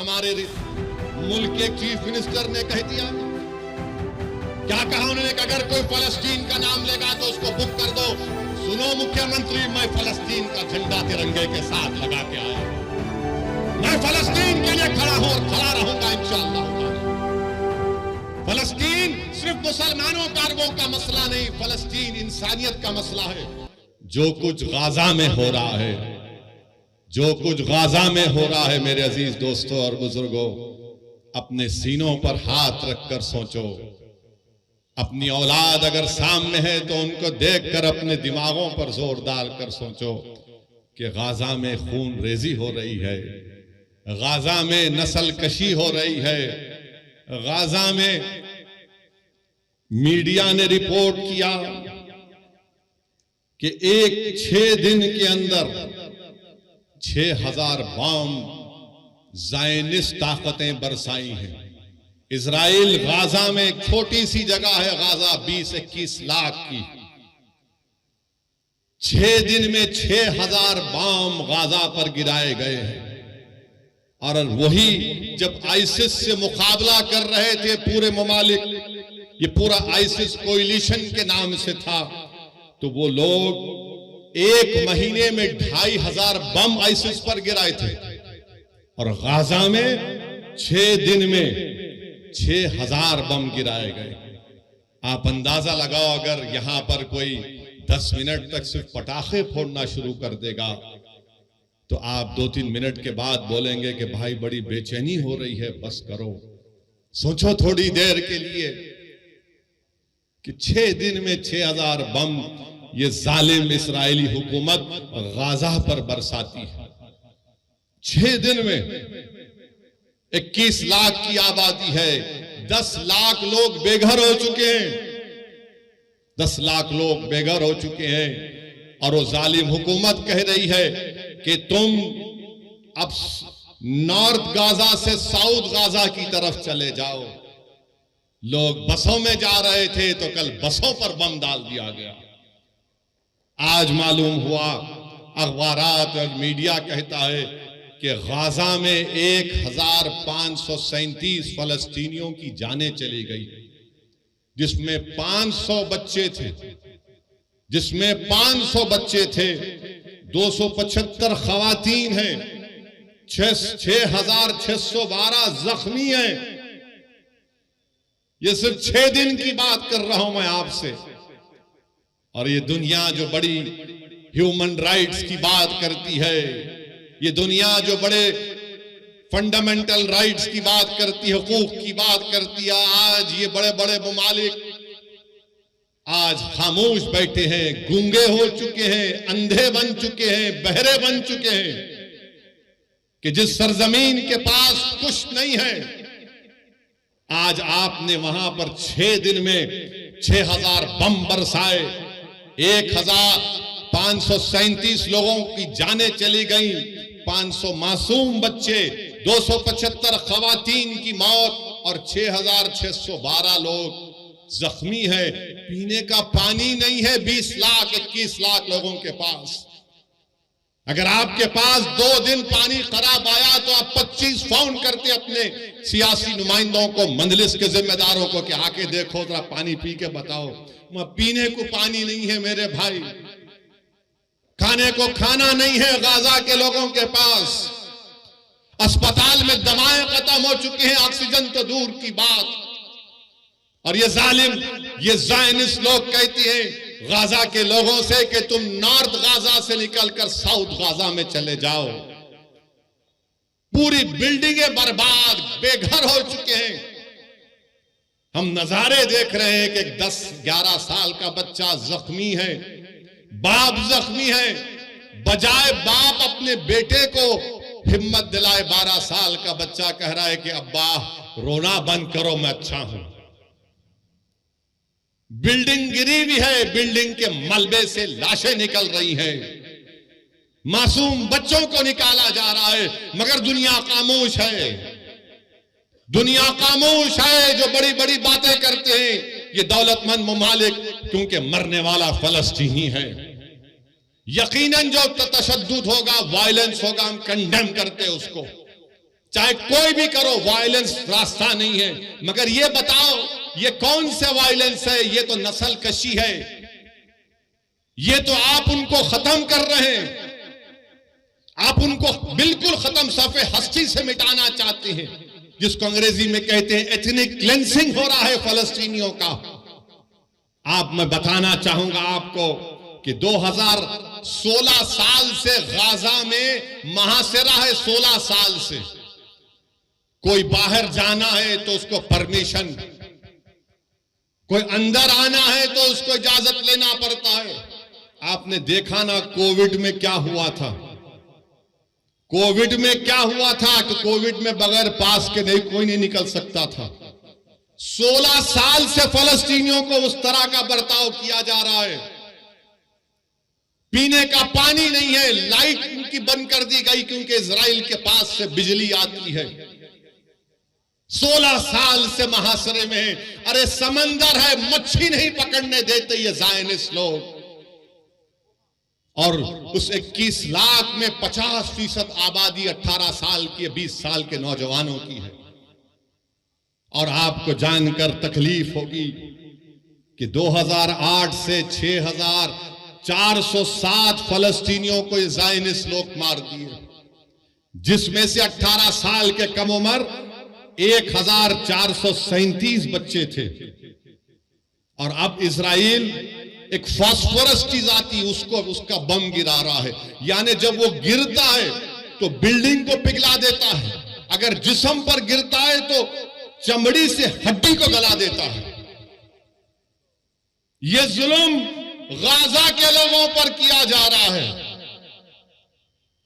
हमारे मुल्क के चीफ मिनिस्टर ने कह दिया, क्या कहा उन्होंने कि अगर कोई फलस्तीन का नाम लेगा तो उसको बुक कर दो। सुनो मुख्यमंत्री, मैं फलस्तीन का झंडा तिरंगे के साथ लगा के आया, मैं फलस्तीन के लिए खड़ा हूं और खड़ा रहूंगा इंशाअल्लाह। फलस्तीन सिर्फ मुसलमानों का अरबों का मसला नहीं, फलस्तीन इंसानियत का मसला है। जो कुछ गाजा में हो रहा है, जो कुछ गाजा में हो रहा है, मेरे अजीज दोस्तों और बुजुर्गों, अपने सीनों पर हाथ रखकर सोचो। अपनी औलाद अगर सामने है तो उनको देखकर अपने दिमागों पर जोर डालकर सोचो कि गाजा में खून रेजी हो रही है, गाजा में नस्ल कशी हो रही है, गाजा में मीडिया ने रिपोर्ट किया कि 6 दिन के अंदर 6000 बम ज़ायनिस्ट ताकतें बरसाई हैं। इजराइल गाजा में एक छोटी सी जगह है, गाजा 20-21 लाख की, 6 दिन में 6000 बम गाजा पर गिराए गए हैं। और वही जब आईसिस से मुकाबला कर रहे थे पूरे ममालिक, ये पूरा आईसिस कोलिशन के नाम से था, तो वो लोग 1 महीने में 2500 बम आईसिस पर गिराए थे और गाजा में 6 दिन में 6000 बम गिराए गए। आप अंदाजा लगाओ, अगर यहां पर कोई 10 मिनट तक सिर्फ पटाखे फोड़ना शुरू कर देगा तो आप 2-3 मिनट के बाद बोलेंगे कि भाई बड़ी बेचैनी हो रही है, बस करो। सोचो थोड़ी देर के लिए कि 6 दिन में 6000 बम ये जालिम इस्राएली हुकूमत गाजा पर बरसाती है। 6 दिन में 21 लाख की आबादी है, 10 लाख लोग बेघर हो चुके हैं, 10 लाख लोग बेघर हो चुके हैं। और वो जालिम हुकूमत कह रही है कि तुम अब नॉर्थ गाजा से साउथ गाजा की तरफ चले जाओ। लोग बसों में जा रहे थे तो कल बसों पर बम डाल दिया गया। आज मालूम हुआ, अखबारात और मीडिया कहता है कि गाजा में 1537 फलस्तीनियों की जानें चली गई, जिसमें 500 बच्चे थे, 275 खवातीन हैं, 6612 जख्मी हैं। ये सिर्फ 6 दिन की बात कर रहा हूं मैं आपसे। और ये दुनिया जो बड़ी ह्यूमन राइट्स की बात करती है, ये दुनिया जो बड़े फंडामेंटल राइट्स की बात करती है, हुकूक की बात करती है, आज ये बड़े बड़े ममालिक आज खामोश बैठे हैं, गूंगे हो चुके हैं, अंधे बन चुके हैं, बहरे बन चुके हैं कि जिस सरजमीन के पास कुछ नहीं है, आज आपने वहां पर 6 दिन में 6000 बम बरसाए, 1537 लोगों की जानें चली गई, 500 मासूम बच्चे, 275 खवातीन की मौत और 6612 लोग जख्मी है। पीने का पानी नहीं है 20 लाख 21 लाख लोगों के पास। अगर आपके पास 2 दिन पानी खराब आया तो आप 25 फोन करते अपने सियासी नुमाइंदों को, मंजलिस के जिम्मेदारों को कि आके देखो जरा पानी पी के बताओ। वहां पीने को पानी नहीं है मेरे भाई, खाने को खाना नहीं है गाजा के लोगों के पास, अस्पताल में दवाएं खत्म हो चुकी हैं, ऑक्सीजन तो दूर की बात। और ये जालिम, ये ज़ायनिस्ट लोग कहती हैं गाजा के लोगों से कि तुम नॉर्थ गाजा से निकलकर साउथ गाजा में चले जाओ। पूरी बिल्डिंगें बर्बाद, बेघर हो चुके हैं। हम नजारे देख रहे हैं कि 10-11 साल का बच्चा जख्मी है, बाप जख्मी है, बजाय बाप अपने बेटे को हिम्मत दिलाए, 12 साल का बच्चा कह रहा है कि अब्बा रोना बंद करो, मैं अच्छा हूं। बिल्डिंग गिरी हुई है, बिल्डिंग के मलबे से लाशें निकल रही हैं, मासूम बच्चों को निकाला जा रहा है, मगर दुनिया खामोश है। दुनिया खामोश है। जो बड़ी बड़ी बातें करते हैं ये दौलतमंद ममालिक, क्योंकि मरने वाला फलस्तीनी है। यकीनन जो तशद्दुद होगा, वायलेंस होगा, हम कंडेम करते हैं उसको, चाहे कोई भी करो, वायलेंस रास्ता नहीं है। मगर ये बताओ, ये कौन सा वायलेंस है? ये तो नस्ल कशी है, ये तो आप उनको खत्म कर रहे हैं, आप उनको बिल्कुल खत्म, सफ़े हस्ती से मिटाना चाहते हैं, जिसको अंग्रेजी में कहते हैं एथनिक क्लेंसिंग हो रहा है फलस्तीनियों का। मैं बताना चाहूंगा आपको कि 2016 साल से गाजा में महासिरा है। 16 साल से कोई बाहर जाना है तो उसको परमिशन, कोई अंदर आना है तो उसको इजाजत लेना पड़ता है। आपने देखा ना कोविड में क्या हुआ था? कोविड में क्या हुआ था कि कोविड में बगैर पास के नहीं कोई नहीं निकल सकता था। 16 साल से फलस्तीनियों को उस तरह का बर्ताव किया जा रहा है। पीने का पानी नहीं है, लाइट उनकी बंद कर दी गई क्योंकि इजराइल के पास से बिजली आती है। 16 साल से महासरे में, अरे समंदर है, मच्छी नहीं पकड़ने देते ये ज़ायनिस्ट लोग। और उस 21 लाख में 50% आबादी 18 साल की, 20 साल के नौजवानों की है। और आपको जानकर तकलीफ होगी कि 2008 से 6407 फलस्तीनियों को ज़ायनिस्ट लोग मार दिए, जिसमें से 18 साल के कम उम्र 1437 बच्चे थे। और अब इजराइल एक फास्फोरस चीज आती, उसका बम गिरा रहा है। यानी जब वो गिरता है तो बिल्डिंग को पिघला देता है, अगर जिस्म पर गिरता है तो चमड़ी से हड्डी को गला देता है। यह जुल्म गाजा के लोगों पर किया जा रहा है।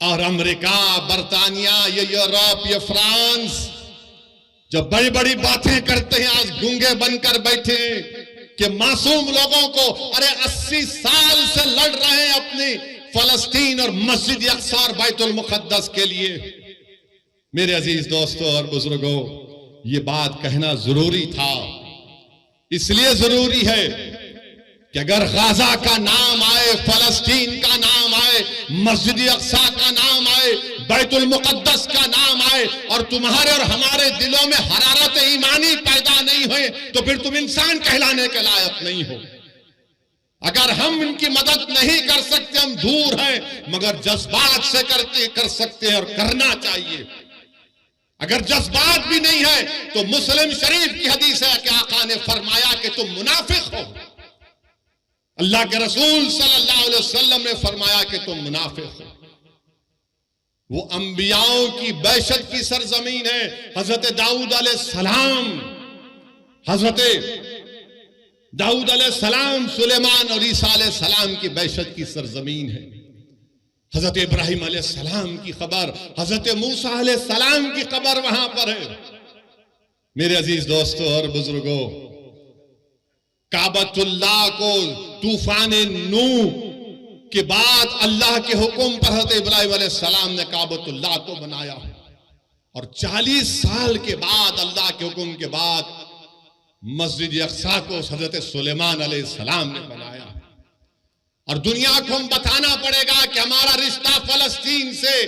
और अमेरिका, बर्तानिया, ये यूरोप, ये फ्रांस जब बड़ी बड़ी बातें करते हैं, आज गूंगे बनकर बैठे कि मासूम लोगों को, अरे 80 साल से लड़ रहे हैं अपनी फलस्तीन और मस्जिद अक्सा और बैतुल मुक़द्दस के लिए। मेरे अजीज दोस्तों और बुजुर्गों, ये बात कहना जरूरी था। इसलिए जरूरी है कि अगर गाजा का नाम आए, फलस्तीन का नाम आए, मस्जिद अक्सा का नाम आए, बैतुल मुक़द्दस का नाम आए, और तुम्हारे और हमारे दिलों में हरारत ईमानी पैदा नहीं हुए, तो फिर तुम इंसान कहलाने के लायक नहीं हो। अगर हम इनकी मदद नहीं कर सकते, हम दूर हैं, मगर जज्बात से कर सकते हैं और करना चाहिए। अगर जज्बात भी नहीं है तो मुस्लिम शरीफ की हदीस है कि आका ने फरमाया कि तुम मुनाफिक हो। अल्लाह के रसूल सल्लल्लाहु अलैहि वसल्लम ने फरमाया कि तुम मुनाफिक हो। वो अंबियाओं की बैशत की सरजमीन है। हजरत दाऊद अलैहिस्सलाम, सुलेमान और ईसा अलैहिस्सलाम की बैशत की सरजमीन है। हजरत इब्राहिम अलैहिस्सलाम की खबर, हजरत मूसा अलैहिस्सलाम की खबर वहां पर है। मेरे अजीज दोस्तों और बुजुर्गों, काबतुल्लाह को तूफान नूह के बाद अल्लाह के हुक्म पर हजरत इब्राहिम अलैहिस्सलाम ने काबतुल्लाह को बनाया, और 40 साल के बाद अल्लाह के हुक्म के बाद मस्जिद अक्सा को हजरत सुलेमान अलैहिस्सलाम ने बनाया। और दुनिया को हम बताना पड़ेगा कि हमारा रिश्ता फलस्तीन से,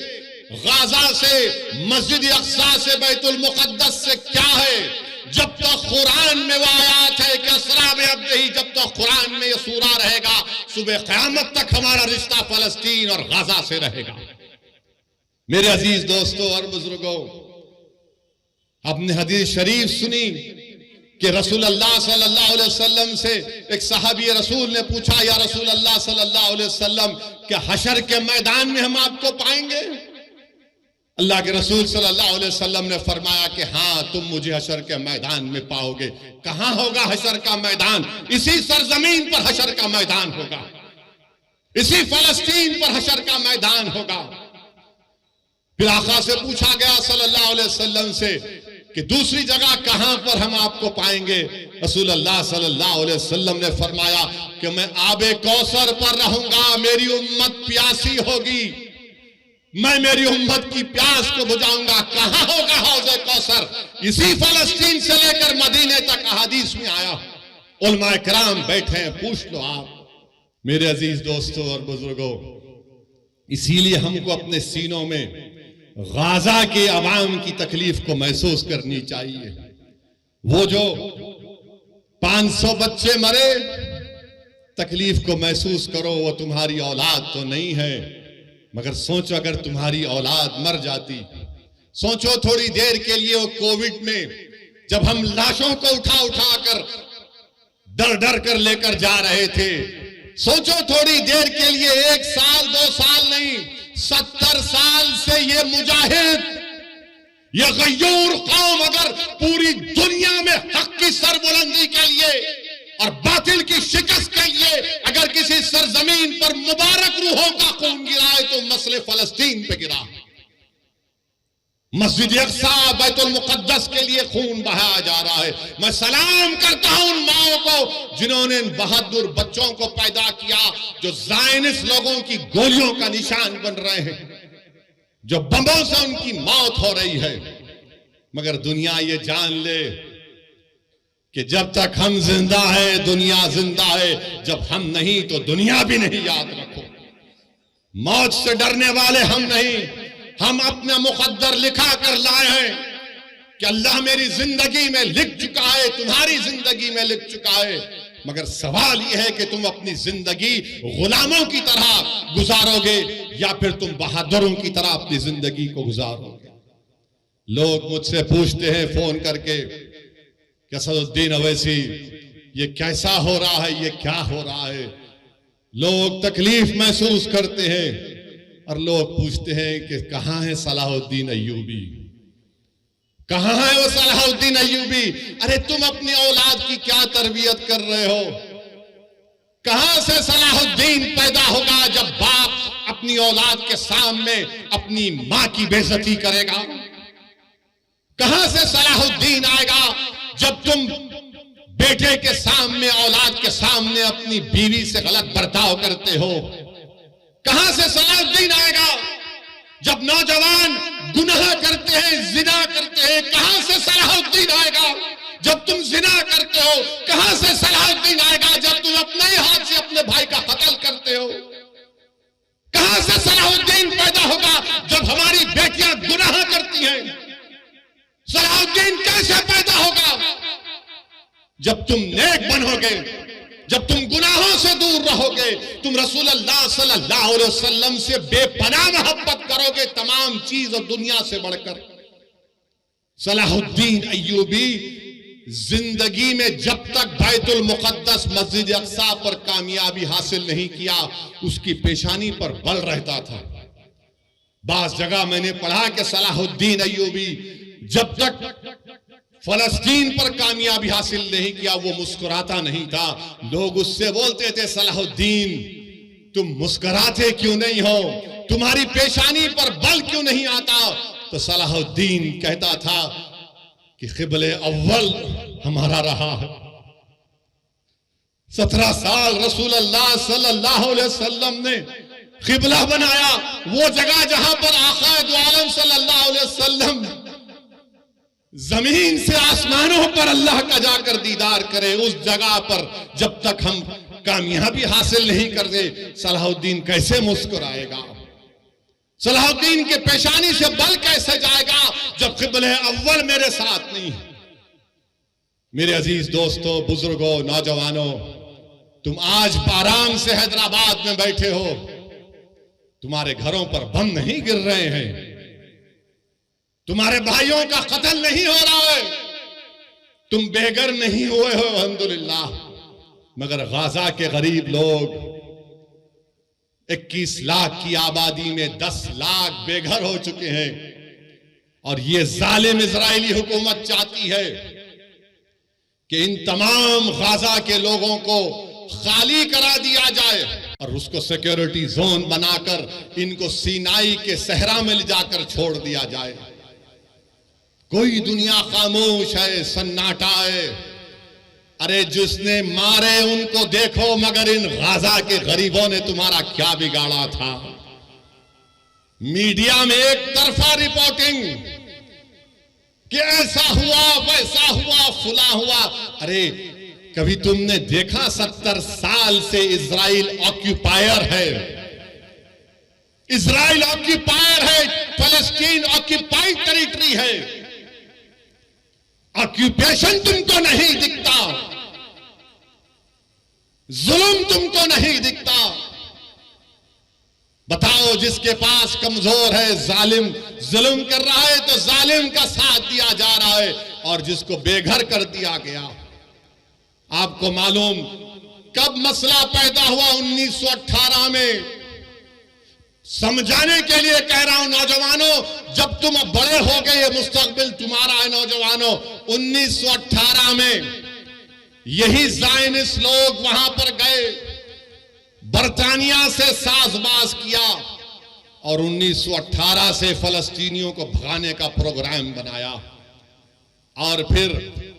गाजा से, मस्जिद अक्सा से, बैतुल मुक़द्दस से क्या है। जब तक कुरान में वो आयत है कि असरा में अब नहीं, जब तक कुरान में ये सूरा रहेगा, सुबह क़यामत तक हमारा रिश्ता फलस्तीन और गाजा से रहेगा। मेरे अजीज दोस्तों और बुजुर्गों, आपने हदीस शरीफ सुनी कि रसूल अल्लाह सल्लल्लाहु अलैहि वसल्लम से एक सहाबी रसूल ने पूछा, या रसूल अल्लाह सल्लल्लाहु अलैहि वसल्लम, क्या हशर के मैदान में हम आपको पाएंगे? अल्लाह के रसूल सल्लल्लाहु अलैहि वसल्लम ने फरमाया कि हाँ, तुम मुझे हशर के मैदान में पाओगे। कहां होगा हशर का मैदान? इसी सरजमीन पर हशर का मैदान होगा, इसी फलस्तीन पर हशर का मैदान होगा। फिर आका से पूछा गया सल्लल्लाहु अलैहि वसल्लम से कि दूसरी जगह कहां पर हम आपको पाएंगे? रसूल अल्लाह सल्लल्लाहु अलैहि वसल्लम ने फरमाया कि मैं आबे कौसर पर रहूंगा, मेरी उम्मत प्यासी होगी, मैं मेरी उम्मत की प्यास को बुझाऊंगा। कहां होगा हौज़े कौसर? इसी फलस्तीन से लेकर मदीने तक अहादीस में आया। उलमा इकराम बैठे हैं, पूछ लो आप। मेरे अजीज दोस्तों और बुजुर्गों, इसीलिए हमको अपने सीनों में गाजा के अवाम की तकलीफ को महसूस करनी चाहिए। वो जो 500 बच्चे मरे, तकलीफ को महसूस करो। वो तुम्हारी औलाद तो नहीं है, मगर सोचो अगर तुम्हारी औलाद मर जाती। सोचो थोड़ी देर के लिए वो कोविड में जब हम लाशों को उठा उठा कर डर डर कर लेकर जा रहे थे, सोचो थोड़ी देर के लिए, 1 साल 2 साल नहीं, 70 साल से ये मुजाहिद, ये गय्यूर कौम अगर पूरी दुनिया में हक की सरबुलंदी के लिए और बातिल की शिकस्त के लिए अगर किसी सरजमीन पर मुबारक रूहों का खून गिरा है तो मसले फलस्तीन पे गिरा। मस्जिद अक्सा बैतुल मुकद्दस के लिए खून बहाया जा रहा है। मैं सलाम करता हूं उन माओं को जिन्होंने इन बहादुर बच्चों को पैदा किया, जो ज़ायनिस्ट लोगों की गोलियों का निशान बन रहे हैं, जो बमों से उनकी मौत हो रही है। मगर दुनिया ये जान ले कि जब तक हम जिंदा है दुनिया जिंदा है, जब हम नहीं तो दुनिया भी नहीं। याद रखो, मौत से डरने वाले हम नहीं, हम अपना मुकद्दर लिखा कर लाए हैं कि अल्लाह मेरी जिंदगी में लिख चुका है, तुम्हारी जिंदगी में लिख चुका है। मगर सवाल यह है कि तुम अपनी जिंदगी गुलामों की तरह गुजारोगे या फिर तुम बहादुरों की तरह अपनी जिंदगी को गुजारोगे। लोग मुझसे पूछते हैं फोन करके कि असदुद्दीन अवैसी ये कैसा हो रहा है, ये क्या हो रहा है। लोग तकलीफ महसूस करते हैं और लोग पूछते हैं कि कहां है सलाहुद्दीन अय्यूबी, कहां है वो सलाहुद्दीन अय्यूबी। अरे तुम अपनी औलाद की क्या तरबियत कर रहे हो? कहां से सलाहुद्दीन पैदा होगा जब बाप अपनी औलाद के सामने अपनी मां की बेइज्जती करेगा? कहां से सलाहुद्दीन आएगा जब तुम बेटे के सामने, औलाद के सामने अपनी बीवी से गलत बर्ताव करते हो? कहां से सलाहुद्दीन आएगा जब नौजवान गुनाह करते हैं, जिना करते हैं? कहां से सलाहुद्दीन आएगा जब तुम जिना करते हो? कहां से सलाहुद्दीन आएगा जब तुम अपने ही हाथ से अपने भाई का कत्ल करते हो? कहां से सलाहुद्दीन पैदा होगा जब हमारी बेटियां गुनाह करती हैं? सलाहुद्दीन कैसे पैदा होगा जब तुम नेक बनोगे, जब तुम गुनाहों से दूर रहोगे, तुम रसूलुल्लाह सल्लल्लाहु अलैहि वसल्लम से बेपनाह मोहब्बत करोगे तमाम चीज और दुनिया से बढ़कर। सलाहुद्दीन अय्यूबी जिंदगी में जब तक बैतुल मुकद्दस मस्जिद अक्सा पर कामयाबी हासिल नहीं किया, उसकी पेशानी पर बल रहता था। बास जगह मैंने पढ़ा कि सलाहुद्दीन अय्यूबी जब तक फलस्तीन पर कामयाबी हासिल नहीं किया वो मुस्कुराता नहीं था। लोग उससे बोलते थे, सलाहुद्दीन तुम मुस्कुराते क्यों नहीं हो, तुम्हारी पेशानी पर बल क्यों नहीं आता? तो सलाहुद्दीन कहता था कि क़िबले अव्वल हमारा रहा है। 17 साल रसूलुल्लाह सल्लल्लाहु अलैहि वसल्लम ने क़िबला बनाया, वो जगह जहां पर आका दो आलम सल्लल्लाहु अलैहि वसल्लम जमीन से आसमानों पर अल्लाह का जाकर दीदार करे, उस जगह पर जब तक हम कामयाबी हासिल नहीं करते, सलाहुद्दीन कैसे मुस्कुराएगा? सलाहुद्दीन के पेशानी से बल कैसे जाएगा जब क़िबले अव्वल मेरे साथ नहीं? मेरे अजीज दोस्तों, बुजुर्गों, नौजवानों, तुम आज आराम से हैदराबाद में बैठे हो, तुम्हारे घरों पर बम नहीं गिर रहे हैं, तुम्हारे भाइयों का कत्ल नहीं हो रहा है, तुम बेघर नहीं हुए हो अल्हम्दुलिल्लाह। मगर गाजा के गरीब लोग 21 लाख की आबादी में 10 लाख बेघर हो चुके हैं। और ये जालिम इजरायली हुकूमत चाहती है कि इन तमाम गाजा के लोगों को खाली करा दिया जाए और उसको सिक्योरिटी जोन बनाकर इनको सीनाई के सहरा में ले जाकर छोड़ दिया जाए। कोई दुनिया खामोश है, सन्नाटा है। अरे जिसने मारे उनको देखो, मगर इन गाजा के गरीबों ने तुम्हारा क्या बिगाड़ा था? मीडिया में एक तरफा रिपोर्टिंग कि ऐसा हुआ, वैसा हुआ, फुला हुआ। अरे कभी तुमने देखा 70 साल से इजराइल ऑक्यूपायर है, इजराइल ऑक्यूपायर है। फलस्तीन ऑक्यूपाइड टेरिटरी है। ऑक्यूपेशन तुमको नहीं दिखता, जुल्म तुमको नहीं दिखता। बताओ, जिसके पास कमजोर है, जालिम जुल्म कर रहा है तो जालिम का साथ दिया जा रहा है, और जिसको बेघर कर दिया गया। आपको मालूम कब मसला पैदा हुआ? 1918 में। समझाने के लिए कह रहा हूं नौजवानों, जब तुम बड़े हो गए, ये मुस्तकबिल तुम्हारा है नौजवानों। 1918 में यही ज़ायनिस्ट लोग वहां पर गए, बरतानिया से साजबाज किया और 1918 से फलस्तीनियों को भगाने का प्रोग्राम बनाया। और फिर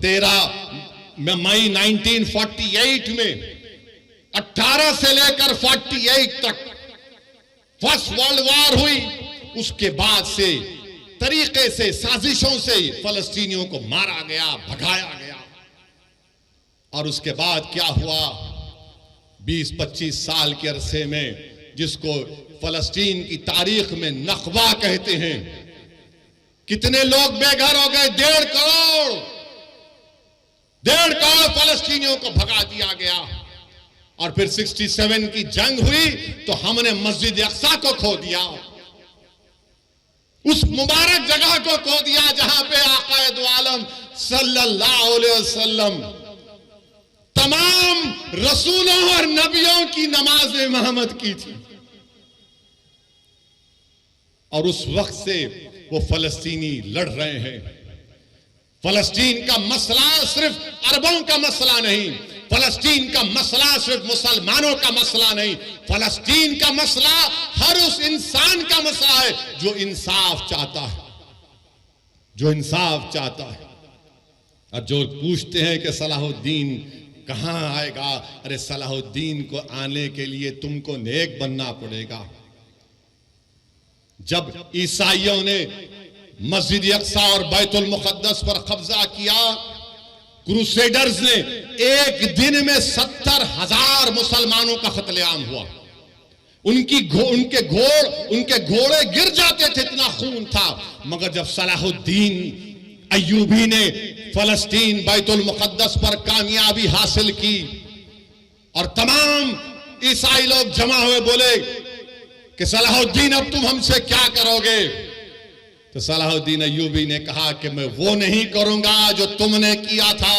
13 मई 1948 में 18 से लेकर 48 तक फर्स्ट वर्ल्ड वॉर हुई। उसके बाद से तरीके से, साजिशों से फलस्तीनियों को मारा गया, भगाया गया। और उसके बाद क्या हुआ? 20-25 साल के अरसे में, जिसको फलस्तीन की तारीख में नकबा कहते हैं, कितने लोग बेघर हो गए? 1.5 करोड़ फलस्तीनियों को भगा दिया गया। और फिर 67 की जंग हुई तो हमने मस्जिद अक्सा को खो दिया, उस मुबारक जगह को खो दिया जहां पे आक़ाए दो आलम सल्लल्लाहु अलैहि वसल्लम तमाम रसूलों और नबियों की नमाज इमामत की थी। और उस वक्त से वो फलस्तीनी लड़ रहे हैं। फलस्तीन का मसला सिर्फ अरबों का मसला नहीं, फलस्तीन का मसला सिर्फ मुसलमानों का मसला नहीं, फलस्तीन का मसला हर उस इंसान का मसला है जो इंसाफ चाहता है, जो इंसाफ चाहता है। और जो पूछते हैं कि सलाहुद्दीन कहां आएगा, अरे सलाहुद्दीन को आने के लिए तुमको नेक बनना पड़ेगा। जब ईसाइयों ने मस्जिद अक्सा और बैतुल मुक़द्दस पर कब्जा किया, क्रूसेडर्स ने एक दिन में 70,000 मुसलमानों का कत्लेआम हुआ। उनके घोड़े गिर जाते थे, इतना खून था। मगर जब सलाहुद्दीन अय्यूबी ने फलस्तीन बैतुल मुक़द्दस पर कामयाबी हासिल की और तमाम ईसाई लोग जमा हुए, बोले कि सलाहुद्दीन अब तुम हमसे क्या करोगे? तो सलाहुद्दीन अय्यूबी ने कहा कि मैं वो नहीं करूंगा जो तुमने किया था।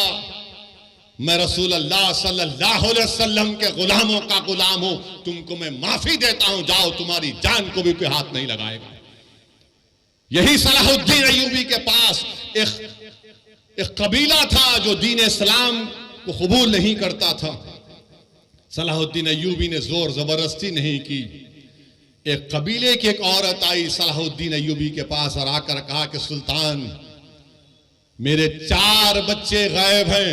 मैं रसूल अल्लाह सल्लल्लाहु अलैहि वसल्लम के गुलामों का गुलाम हूं, तुमको मैं माफी देता हूं, जाओ, तुम्हारी जान को भी कोई हाथ नहीं लगाएगा। यही सलाहुद्दीन अय्यूबी के पास एक कबीला था जो दीन इस्लाम को कबूल नहीं करता था। सलाहुद्दीन अय्यूबी ने जोर जबरदस्ती नहीं की। एक कबीले की एक औरत आई सलाहुद्दीन अय्यूबी के पास और आकर कहा कि सुल्तान, मेरे 4 बच्चे गायब हैं,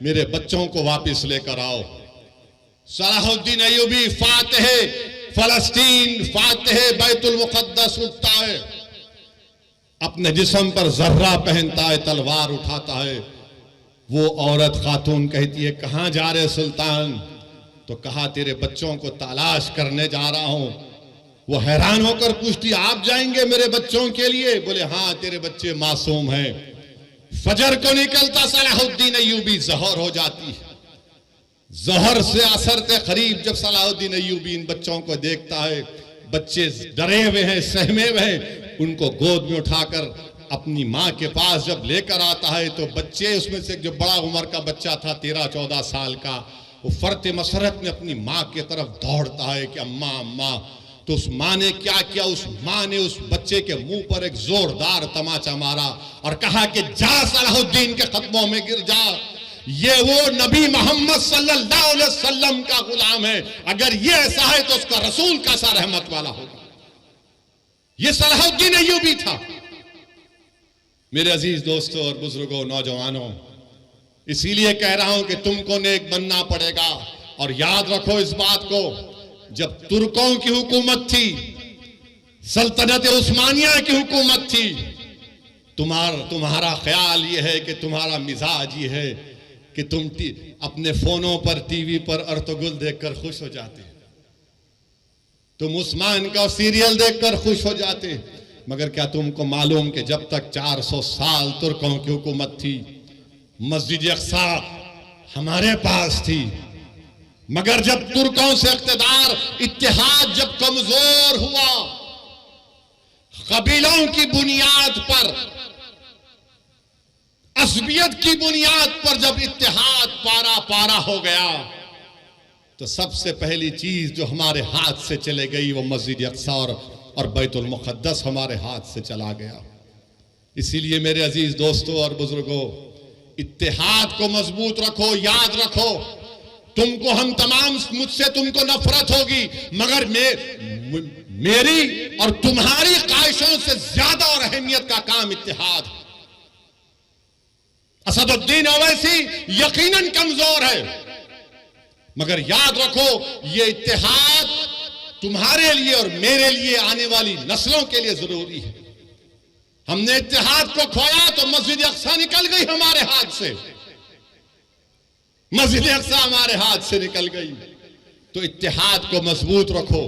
मेरे बच्चों को वापस लेकर आओ। Salahuddin Ayyubi Fatih फलस्तीन, Fatih Betul मुक़द्दस उठता है, अपने जिस्म पर जर्रा पहनता है, तलवार उठाता है। वो औरत खातून कहती है, कहां जा रहे सुल्तान? तो कहा, तेरे बच्चों को तलाश करने जा रहा हूं। वो हैरान होकर पूछती, आप जाएंगे मेरे बच्चों के लिए? बोले, हाँ, तेरे बच्चे मासूम हैं। फजर को निकलता सलाहुद्दीन अय्यूबी ज़हर हो जाती है। ज़हर से असर के करीब जब सलाहुद्दीन अय्यूबी इन बच्चों को देखता है, बच्चे डरे हुए हैं, सहमे हुए हैं, उनको गोद में उठाकर अपनी माँ के पास जब लेकर आता है तो बच्चे, उसमें से जो बड़ा उम्र का बच्चा था 13-14 साल का, वो फर्त मसरत में अपनी माँ की तरफ दौड़ता है कि अम्मा अम्मा। तो उस माँ ने क्या किया? उस माँ ने उस बच्चे के मुंह पर एक जोरदार तमाचा मारा और कहा कि जा, सलाहुद्दीन के कदमों में गिर जा। ये वो नबी मोहम्मद सल्लल्लाहु अलैहि वसल्लम का गुलाम है, अगर ये ऐसा है तो उसका रसूल कैसा रहमत वाला होगा। ये सलाहुद्दीन अय्यूबी था। मेरे अजीज दोस्तों और बुजुर्गों, नौजवानों, इसीलिए कह रहा हूं कि तुमको नेक बनना पड़ेगा। और याद रखो इस बात को, जब तुर्कों की हुकूमत थी, सल्तनत उस्मानिया की हुकूमत थी, तुम्हारा ख्याल यह है कि तुम्हारा मिजाज ये है कि तुम अपने फोनों पर, टीवी पर अर्तुगरुल देखकर खुश हो जाते, तुम उस्मान का सीरियल देखकर खुश हो जाते। मगर क्या तुमको मालूम कि जब तक 400 साल तुर्कों की हुकूमत थी, मस्जिद अक्सा हमारे पास थी, मगर जब तुर्कों से इक़्तिदार इत्तेहाद जब कमजोर हुआ, कबीलों की बुनियाद पर, असबियत की बुनियाद पर जब इत्तेहाद पारा पारा हो गया, तो सबसे पहली चीज जो हमारे हाथ से चले गई वो मस्जिद अक्सा और बैतुल मुक़द्दस हमारे हाथ से चला गया। इसीलिए मेरे अजीज दोस्तों और बुजुर्गों, इत्तेहाद को मजबूत रखो, याद रखो। तुमको हम तमाम, मुझसे तुमको नफरत होगी, मगर मेरी और तुम्हारी ख्वाहिशों से ज्यादा और अहमियत का काम इत्तेहाद है। असदुद्दीन ओवैसी यकीनन कमजोर है, मगर याद रखो ये इत्तेहाद तुम्हारे लिए और मेरे लिए, आने वाली नस्लों के लिए जरूरी है। हमने इत्तेहाद को खोया तो मस्जिद अक्सा निकल गई हमारे हाथ से, मस्जिद अक्सा हमारे हाथ से निकल गई। तो इत्तेहाद को मजबूत रखो।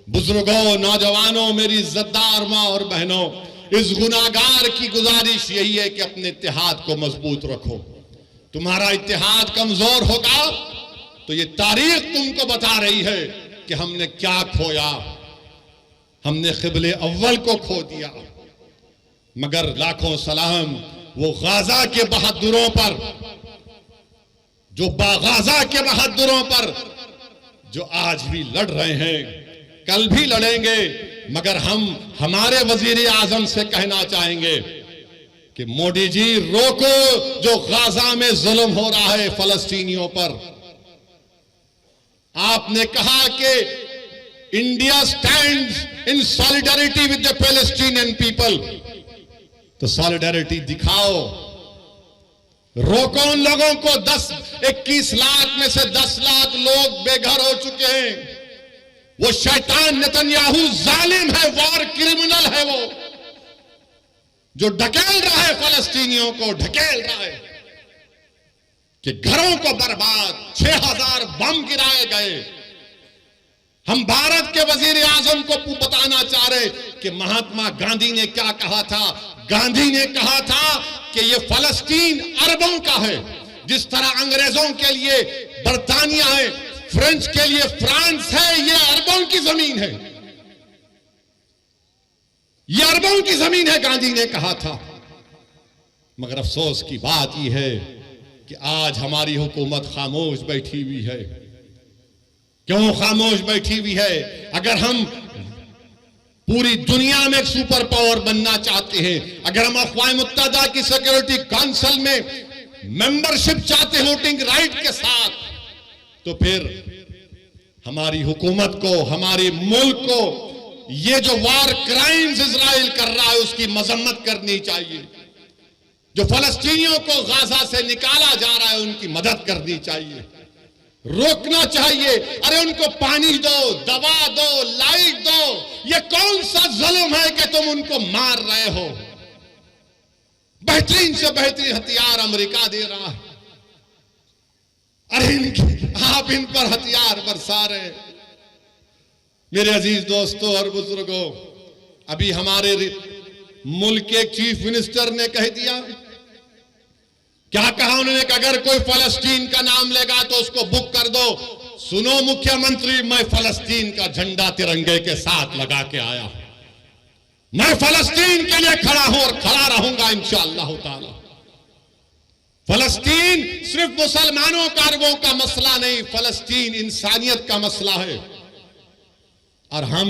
बुजुर्गों, नौजवानों, मेरी इज्जतदार मां और बहनों, इस गुनाहगार की गुजारिश यही है कि अपने इत्तेहाद को मजबूत रखो। तुम्हारा इत्तेहाद कमजोर होगा तो ये तारीख तुमको बता रही है कि हमने क्या खोया। हमने क़िबले अव्वल को खो दिया। मगर लाखों सलाम वो गाजा के बहादुरों पर, जो गाजा के बहादुरों पर जो आज भी लड़ रहे हैं, कल भी लड़ेंगे। मगर हम हमारे वजीर आजम से कहना चाहेंगे कि मोदी जी रोको जो गाजा में जुल्म हो रहा है फलस्तीनियों पर। आपने कहा कि India stands in solidarity with the Palestinian people, तो सॉलिडारिटी दिखाओ। रोको उन लोगों को। 21 लाख में से 10 लाख लोग बेघर हो चुके हैं। वो शैतान नेतन्याहू जालिम है, वॉर क्रिमिनल है, वो जो ढकेल रहा है फलस्तीनियों को, ढकेल रहा है कि घरों को बर्बाद, 6000 बम गिराए गए। हम भारत के वजीर आजम को बताना चाह रहे कि महात्मा गांधी ने क्या कहा था। गांधी ने कहा था कि ये फलस्तीन अरबों का है। जिस तरह अंग्रेजों के लिए बर्तानिया है, फ्रेंच के लिए फ्रांस है, ये अरबों की जमीन है, ये अरबों की जमीन है, गांधी ने कहा था। मगर अफसोस की बात यह है कि आज हमारी हुकूमत खामोश बैठी हुई है। क्यों खामोश बैठी हुई है? अगर हम पूरी दुनिया में एक सुपर पावर बनना चाहते हैं, अगर हम अक़वाम मुत्तहिदा की सिक्योरिटी काउंसिल में मेंबरशिप चाहते हैं वोटिंग राइट के साथ, तो फिर हमारी हुकूमत को, हमारे मुल्क को ये जो वॉर क्राइम्स इजराइल कर रहा है उसकी मजम्मत करनी चाहिए। जो फलस्तीनियों को गाजा से निकाला जा रहा है उनकी मदद करनी चाहिए, रोकना चाहिए। अरे उनको पानी दो, दवा दो, लाइट दो। ये कौन सा जुल्म है कि तुम उनको मार रहे हो? बेहतरीन से बेहतरीन हथियार अमेरिका दे रहा है, अरे आप इन पर हथियार बरसा रहे। मेरे अजीज दोस्तों और बुजुर्गों, अभी हमारे मुल्क के चीफ मिनिस्टर ने कह दिया, क्या कहा उन्होंने कि अगर कोई फलस्तीन का नाम लेगा तो उसको बुक कर दो। सुनो मुख्यमंत्री, मैं फलस्तीन का झंडा तिरंगे के साथ लगा के आया, मैं फलस्तीन के लिए खड़ा हूं और खड़ा रहूंगा इंशाअल्लाह ताला। फलस्तीन सिर्फ मुसलमानों का, अरबों का मसला नहीं, फलस्तीन इंसानियत का मसला है। और हम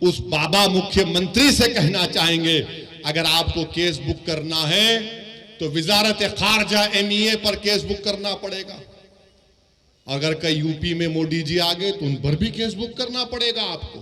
उस बाबा मुख्यमंत्री से कहना चाहेंगे, अगर आपको केस बुक करना है तो वजारत खारजा MEA पर केस बुक करना पड़ेगा। अगर कहीं यूपी में मोदी जी आ गए तो उन पर भी केस बुक करना पड़ेगा आपको।